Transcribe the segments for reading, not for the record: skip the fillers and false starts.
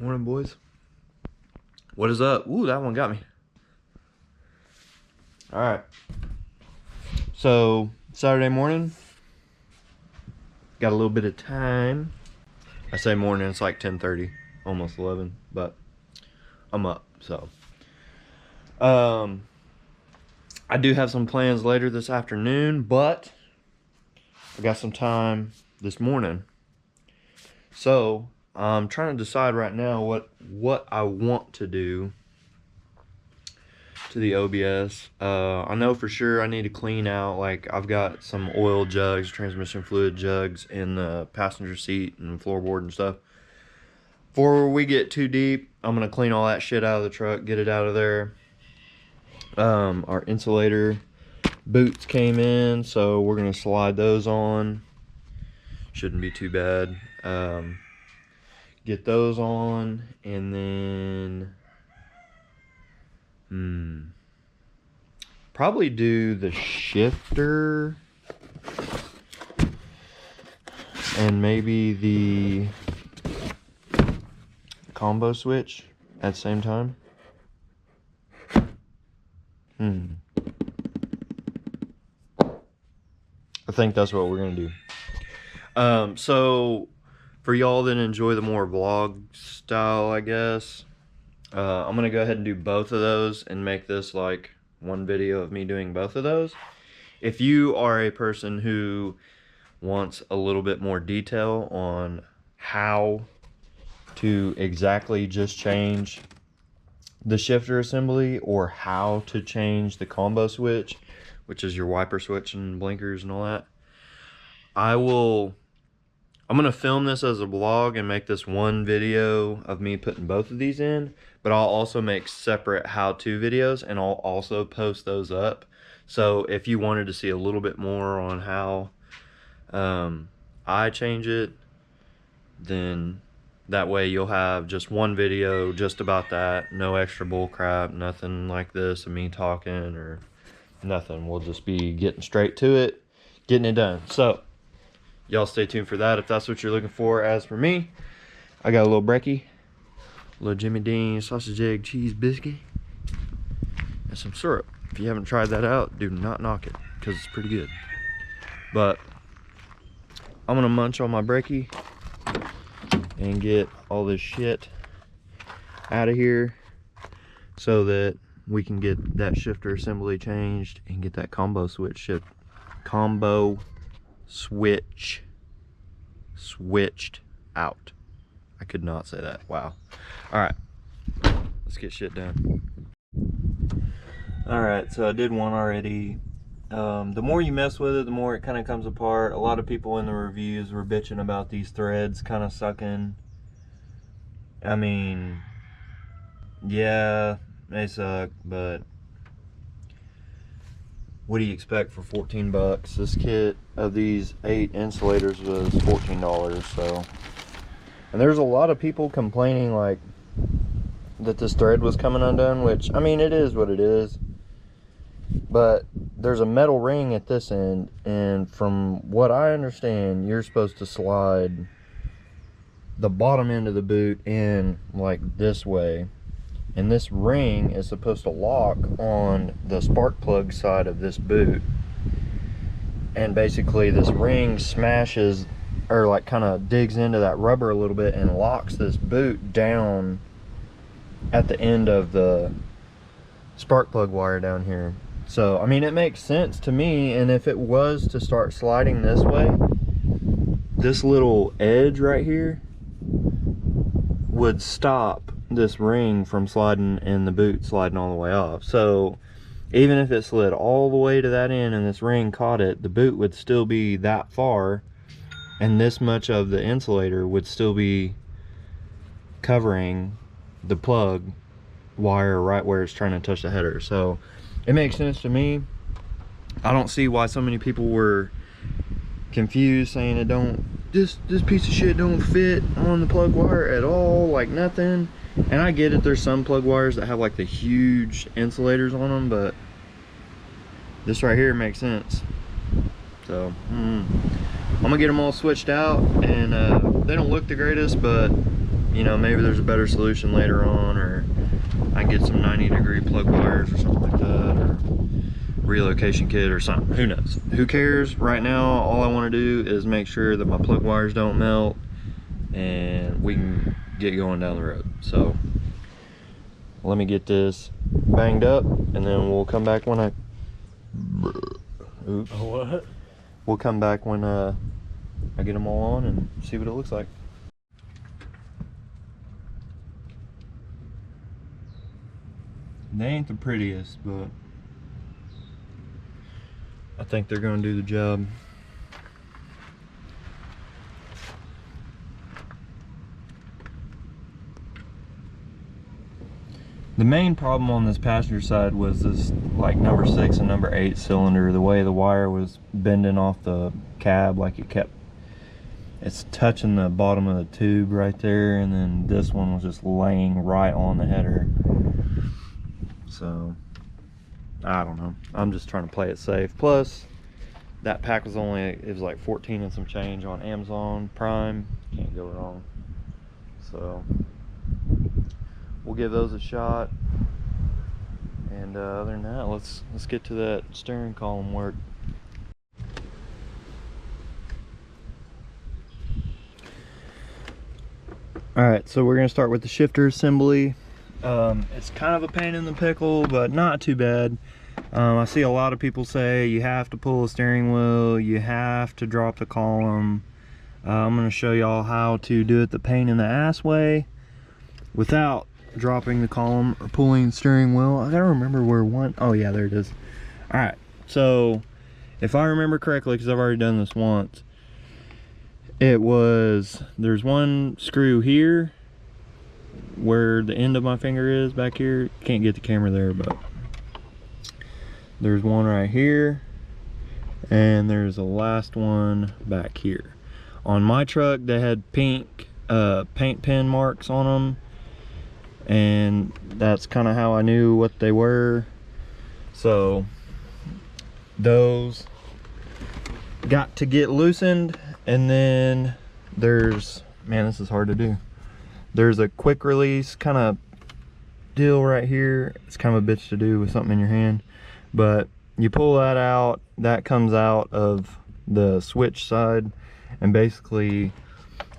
Morning, boys. What is up? Ooh, that one got me. All right. So, Saturday morning. Got a little bit of time. I say morning, it's like 10:30, almost 11, but I'm up, so. I do have some plans later this afternoon, but I got some time this morning. So, I'm trying to decide right now what I want to do to the OBS. I know for sure I need to clean out, like I've got some oil jugs, transmission fluid jugs in the passenger seat and floorboard and stuff. Before we get too deep, I'm gonna clean all that shit out of the truck, get it out of there. Our insulator boots came in, so we're gonna slide those on. Shouldn't be too bad. Get those on, and then probably do the shifter and maybe the combo switch at the same time. I think that's what we're gonna do. So for y'all that enjoy the more vlog style, I guess, I'm gonna go ahead and do both of those and make this like one video of me doing both of those. If you are a person who wants a little bit more detail on how to exactly just change the shifter assembly, or how to change the combo switch, which is your wiper switch and blinkers and all that, I'm gonna film this as a vlog and make this one video of me putting both of these in, but I'll also make separate how-to videos and I'll also post those up. So if you wanted to see a little bit more on how I change it, then that way you'll have just one video just about that. No extra bull crap, nothing like this of me talking or nothing. We'll just be getting straight to it, getting it done. So y'all stay tuned for that if that's what you're looking for. As for me, I got a little brekkie, a little Jimmy Dean sausage, egg, cheese biscuit, and some syrup. If you haven't tried that out, do not knock it, because it's pretty good. But I'm gonna munch on my brekkie and get all this shit out of here so that we can get that shifter assembly changed and get that combo switch switched out. I could not say that. Wow. All right, let's get shit done. All right, so I did one already. The more you mess with it, the more it kind of comes apart. A lot of people in the reviews were bitching about these threads kind of sucking. I mean, yeah, they suck, but what do you expect for 14 bucks? This kit of these 8 insulators was $14, so. And there's a lot of people complaining like that this thread was coming undone, which, I mean, it is what it is. But there's a metal ring at this end, and from what I understand, you're supposed to slide the bottom end of the boot in like this way, and this ring is supposed to lock on the spark plug side of this boot, and basically this ring smashes, or like kind of digs into that rubber a little bit and locks this boot down at the end of the spark plug wire down here. So I mean, it makes sense to me, and if it was to start sliding this way, this little edge right here would stop this ring from sliding and the boot sliding all the way off. So even if it slid all the way to that end and this ring caught it, the boot would still be that far, and this much of the insulator would still be covering the plug wire right where it's trying to touch the header. So it makes sense to me. I don't see why so many people were confused, saying it don't, this piece of shit don't fit on the plug wire at all, like nothing. And I get it, there's some plug wires that have like the huge insulators on them, but this right here makes sense. So I'm gonna get them all switched out, and they don't look the greatest, but you know, maybe there's a better solution later on, or I can get some 90-degree plug wires or something like that, or relocation kit or something. Who knows? Who cares? Right now, all I want to do is make sure that my plug wires don't melt and we can get going down the road. So let me get this banged up, and then we'll come back when I What? We'll come back when I get them all on and see what it looks like. They ain't the prettiest, but I think they're gonna do the job. The main problem on this passenger side was this like number 6 and number 8 cylinder. The way the wire was bending off the cab, like it's touching the bottom of the tube right there, and then this one was just laying right on the header. So I don't know, I'm just trying to play it safe. Plus that pack was it was like 14 and some change on Amazon Prime. Can't go wrong. So we'll give those a shot, and other than that, let's get to that steering column work. Alright, so we're going to start with the shifter assembly. It's kind of a pain in the pickle, but not too bad. I see a lot of people say you have to pull the steering wheel, you have to drop the column. I'm going to show y'all how to do it the pain in the ass way without dropping the column or pulling the steering wheel. I gotta remember where oh yeah, there it is. Alright, so if I remember correctly, because I've already done this once, there's one screw here where the end of my finger is back here. Can't get the camera there, but there's one right here, and there's a last one back here. On my truck, they had pink paint pen marks on them, and that's kind of how I knew what they were. So those got to get loosened, and then there's, man, this is hard to do. There's a quick release kind of deal right here. It's kind of a bitch to do with something in your hand, but you pull that out, that comes out of the switch side, and basically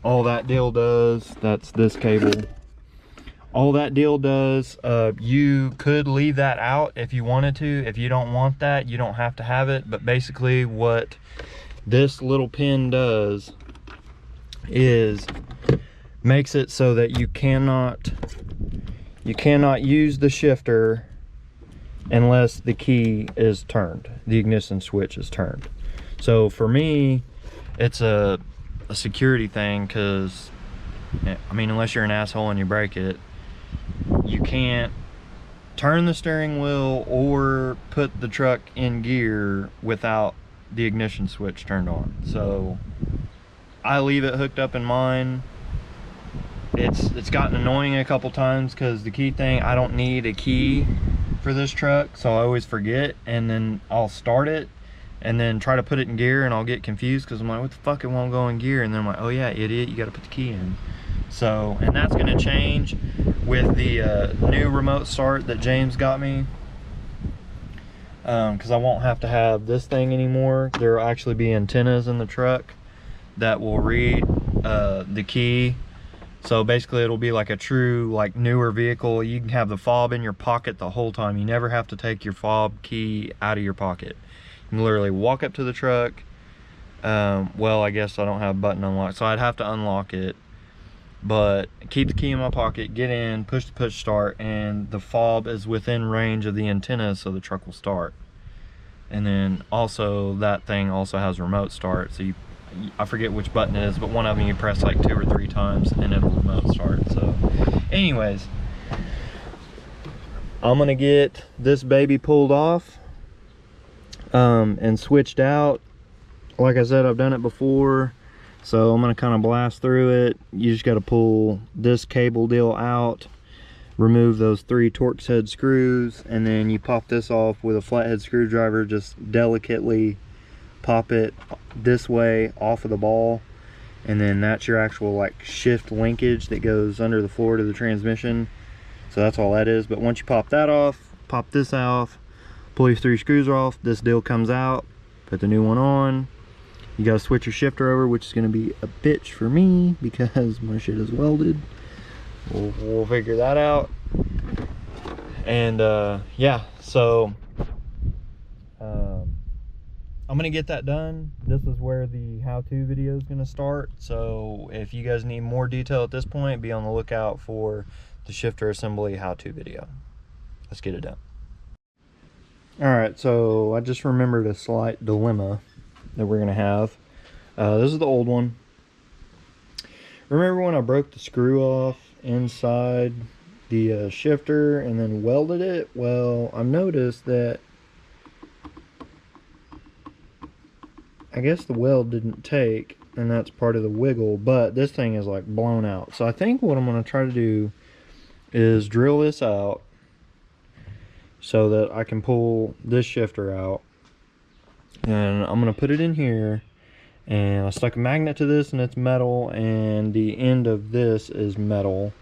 all that deal does, that's this cable. All that deal does, you could leave that out if you wanted to. If you don't want that, you don't have to have it. But basically what this little pin does is makes it so that you cannot use the shifter unless the key is turned, the ignition switch is turned. So for me, it's a security thing, because I mean, unless you're an asshole and you break it, you can't turn the steering wheel or put the truck in gear without the ignition switch turned on. So I leave it hooked up in mine. It's gotten annoying a couple times because the key thing, I don't need a key for this truck, so I always forget, and then I'll start it and then try to put it in gear, and I'll get confused because I'm like, what the fuck, it won't go in gear? And then I'm like, oh yeah, idiot, you got to put the key in. So, and that's going to change with the new remote start that James got me, because I won't have to have this thing anymore. There will actually be antennas in the truck that will read the key. So basically it'll be like a true, like, newer vehicle. You can have the fob in your pocket the whole time. You never have to take your fob key out of your pocket. You can literally walk up to the truck. Well, I guess I don't have a button unlocked, so I'd have to unlock it, but keep the key in my pocket, get in, push the push start, and the fob is within range of the antenna, so the truck will start. And then also that thing also has remote start, so I forget which button it is, but one of them you press like 2 or 3 times and it'll remote start. So anyways, I'm gonna get this baby pulled off and switched out. Like I said, I've done it before, so I'm gonna kind of blast through it. You just got to pull this cable deal out, remove those 3 Torx head screws, and then you pop this off with a flathead screwdriver. Just delicately pop it this way off of the ball, and then that's your actual like shift linkage that goes under the floor to the transmission. So that's all that is. But once you pop that off, pop this off, pull your 3 screws off, this deal comes out, put the new one on. You gotta switch your shifter over, which is gonna be a bitch for me because my shit is welded. We'll figure that out. And yeah, so I'm gonna get that done. This is where the how-to video is gonna start. So if you guys need more detail at this point, be on the lookout for the shifter assembly how-to video. Let's get it done. All right, so I just remembered a slight dilemma that we're gonna have. This is the old one. Remember when I broke the screw off inside the shifter and then welded it? Well, I've noticed that I guess the weld didn't take, and that's part of the wiggle, but this thing is like blown out. So I think what I'm gonna try to do is drill this out so that I can pull this shifter out, and I'm gonna put it in here, and I stuck a magnet to this and it's metal, and the end of this is metal,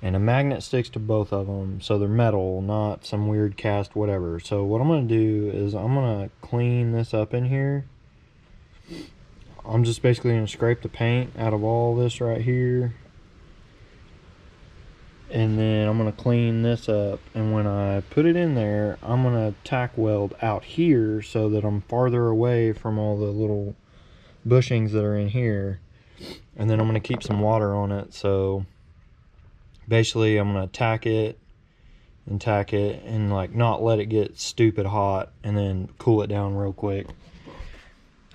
and a magnet sticks to both of them, so they're metal, not some weird cast whatever. So what I'm gonna do is I'm gonna clean this up in here. I'm just basically gonna scrape the paint out of all this right here, and then I'm gonna clean this up, and when I put it in there, I'm gonna tack weld out here so that I'm farther away from all the little bushings that are in here, and then I'm gonna keep some water on it. So basically I'm gonna tack it and like not let it get stupid hot, and then cool it down real quick.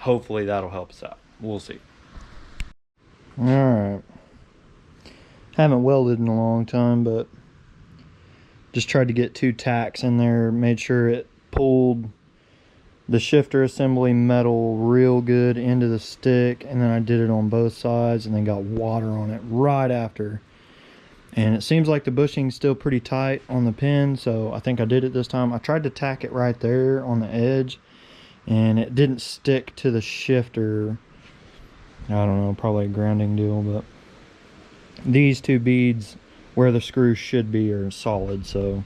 Hopefully that'll help us out. We'll see. All right, haven't welded in a long time, but just tried to get 2 tacks in there, made sure it pulled the shifter assembly metal real good into the stick, and then I did it on both sides and then got water on it right after. And it seems like the bushing's still pretty tight on the pin, so I think I did it this time. I tried to tack it right there on the edge, and it didn't stick to the shifter. I don't know, probably a grounding deal, but these 2 beads where the screw should be are solid, so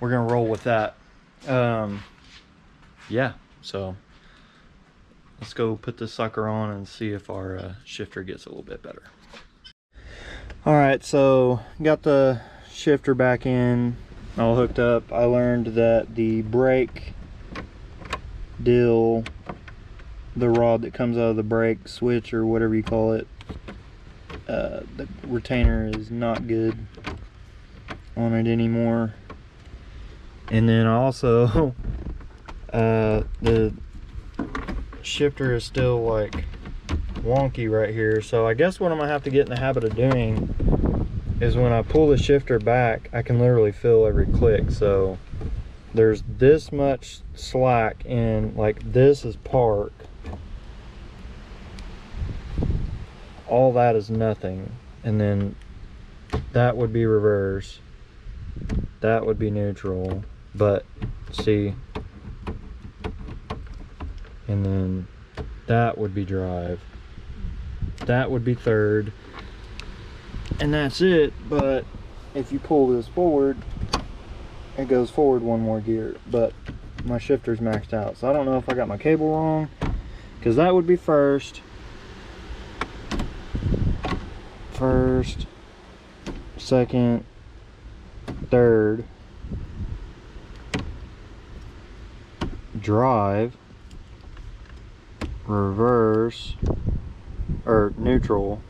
we're gonna roll with that. Yeah, so let's go put this sucker on and see if our shifter gets a little bit better. All right, so got the shifter back in, all hooked up. I learned that the brake deal, the rod that comes out of the brake switch or whatever you call it, the retainer is not good on it anymore. And then also the shifter is still like wonky right here, so I guess what I'm gonna have to get in the habit of doing is when I pull the shifter back, I can literally feel every click. So there's this much slack in, like, this is park, all that is nothing, and then that would be reverse, that would be neutral, but see, and then that would be drive, that would be third, and that's it. But if you pull this forward, it goes forward 1 more gear, but my shifter's maxed out, so I don't know if I got my cable wrong, because that would be first, second, third, drive, reverse, or neutral,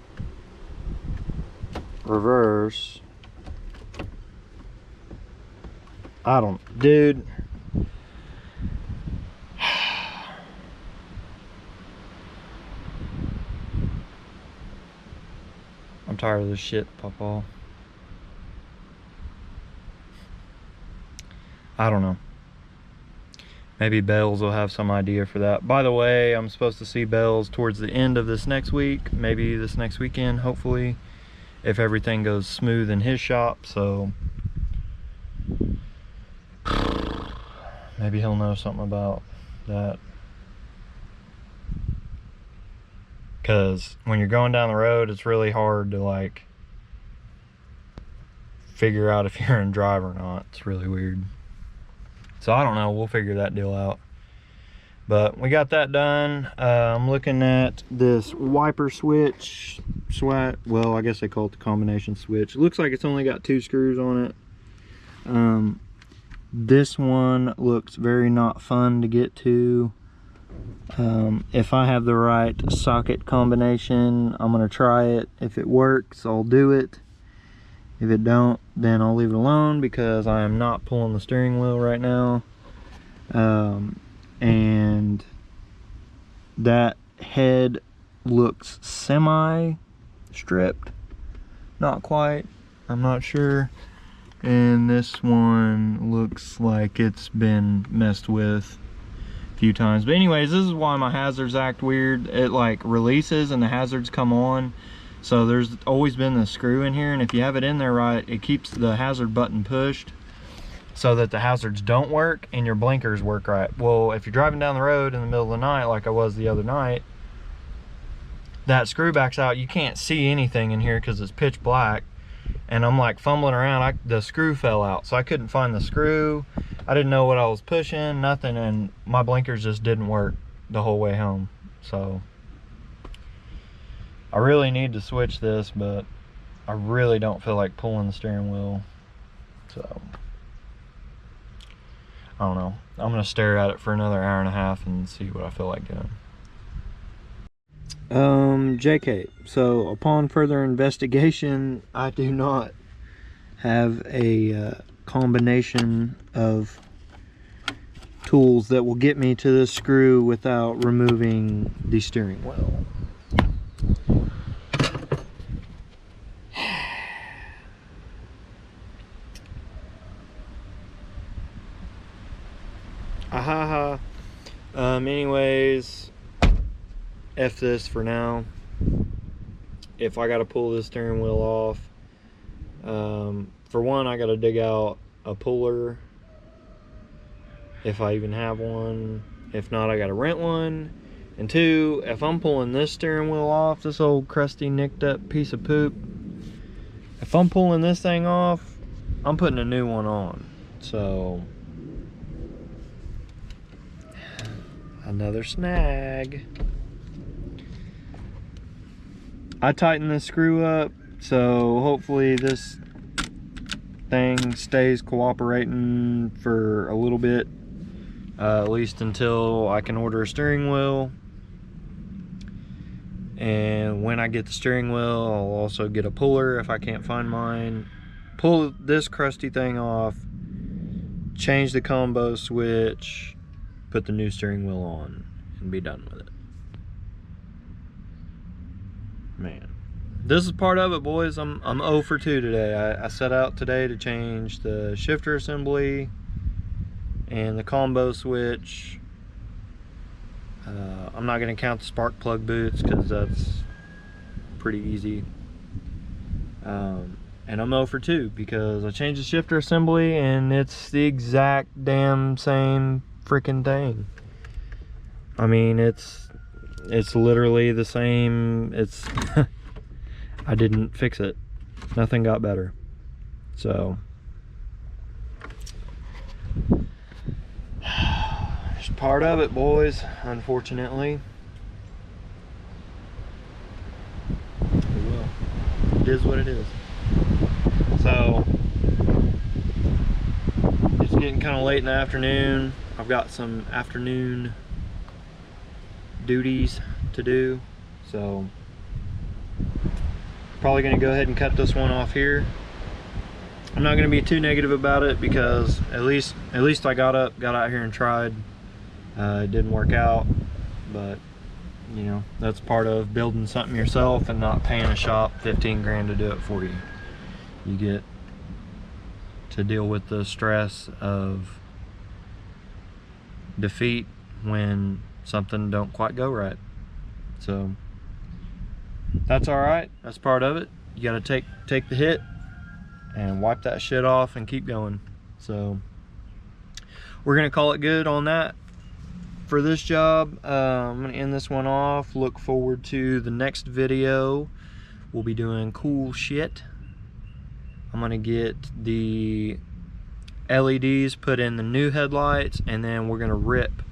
reverse. I don't, dude. I'm tired of this shit, Papa. I don't know. Maybe Bells will have some idea for that. By the way, I'm supposed to see Bells towards the end of this next week, maybe this next weekend, hopefully, if everything goes smooth in his shop. So maybe he'll know something about that. because when you're going down the road, it's really hard to like figure out if you're in drive or not. It's really weird. So I don't know, we'll figure that deal out. But we got that done. I'm looking at this wiper switch. Well, I guess they call it the combination switch. It looks like it's only got 2 screws on it. This one looks very not fun to get to. If I have the right socket combination, I'm gonna try it. If it works, I'll do it. If it don't, then I'll leave it alone, because I am not pulling the steering wheel right now. And that head looks semi stripped, not quite, I'm not sure. And this one looks like it's been messed with a few times. But anyways, this is why my hazards act weird. It like releases and the hazards come on. So there's always been the screw in here, and if you have it in there right, it keeps the hazard button pushed so that the hazards don't work and your blinkers work right. Well, if you're driving down the road in the middle of the night like I was the other night, that screw backs out, you can't see anything in here because it's pitch black. And I'm like fumbling around, the screw fell out, so I couldn't find the screw. I didn't know what I was pushing, nothing, and my blinkers just didn't work the whole way home. So I really need to switch this, but I really don't feel like pulling the steering wheel. So I don't know. I'm gonna stare at it for another hour and a half and see what I feel like doing. JK, so upon further investigation, I do not have a combination of tools that will get me to this screw without removing the steering wheel. Ahaha. Anyways, F this for now. If I gotta pull this steering wheel off, for one, I gotta dig out a puller, if I even have one. If not, I gotta rent one. And two, if I'm pulling this steering wheel off, this old crusty nicked up piece of poop, if I'm pulling this thing off, I'm putting a new one on. So another snag. I tightened this screw up, so hopefully this thing stays cooperating for a little bit, at least until I can order a steering wheel. And when I get the steering wheel, I'll also get a puller if I can't find mine. Pull this crusty thing off, change the combo switch, put the new steering wheel on, and be done with it. Man, this is part of it, boys. I'm 0 for 2 today. I set out today to change the shifter assembly and the combo switch. I'm not going to count the spark plug boots because that's pretty easy. And I'm 0 for 2 because I changed the shifter assembly and it's the exact damn same freaking thing. I mean, it's literally the same. It's I didn't fix it. Nothing got better. So it's part of it, boys, unfortunately. Well, it is what it is. So it's getting kind of late in the afternoon. I've got some afternoon duties to do, so probably going to go ahead and cut this one off here. I'm not going to be too negative about it because at least I got out here and tried. It didn't work out, but you know, that's part of building something yourself and not paying a shop 15 grand to do it for you. You get to deal with the stress of defeat when something don't quite go right. So that's all right. That's part of it. You got to take the hit and wipe that shit off and keep going. So we're gonna call it good on that for this job. I'm gonna end this one off. Look forward to the next video. We'll be doing cool shit. I'm gonna get the LEDs put in the new headlights, and then we're gonna rip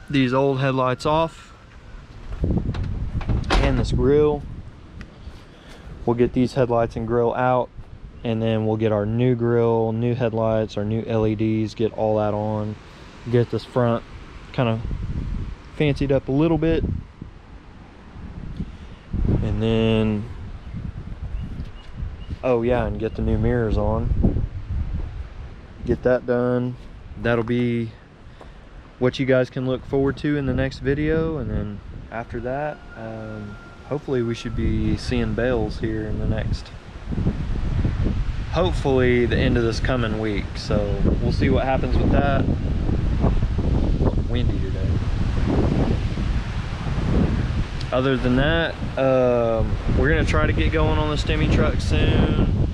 these old headlights off and this grill. We'll get these headlights and grill out, and then we'll get our new grill, new headlights, our new LEDs, get all that on, get this front kind of fancied up a little bit, and then oh yeah, and get the new mirrors on, get that done. That'll be what you guys can look forward to in the next video. And then after that, hopefully we should be seeing bales here in the next, hopefully the end of this coming week. So we'll see what happens with that. Windy today. Other than that, we're gonna try to get going on the STEMI truck soon.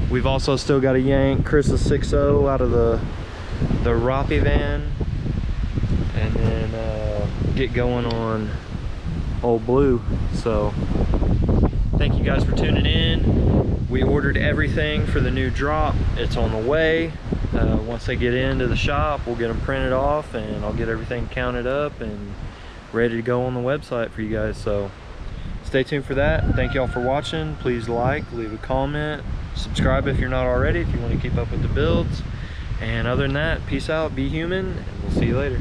We've also still got to yank Chris's 6.0 out of the Roppy van, and then get going on Old Blue. So thank you guys for tuning in. We ordered everything for the new drop. It's on the way. Once they get into the shop, we'll get them printed off, and I'll get everything counted up and ready to go on the website for you guys. So stay tuned for that. Thank y'all for watching. Please like, leave a comment, subscribe if you're not already, if you want to keep up with the builds. And other than that, peace out, be human, and we'll see you later.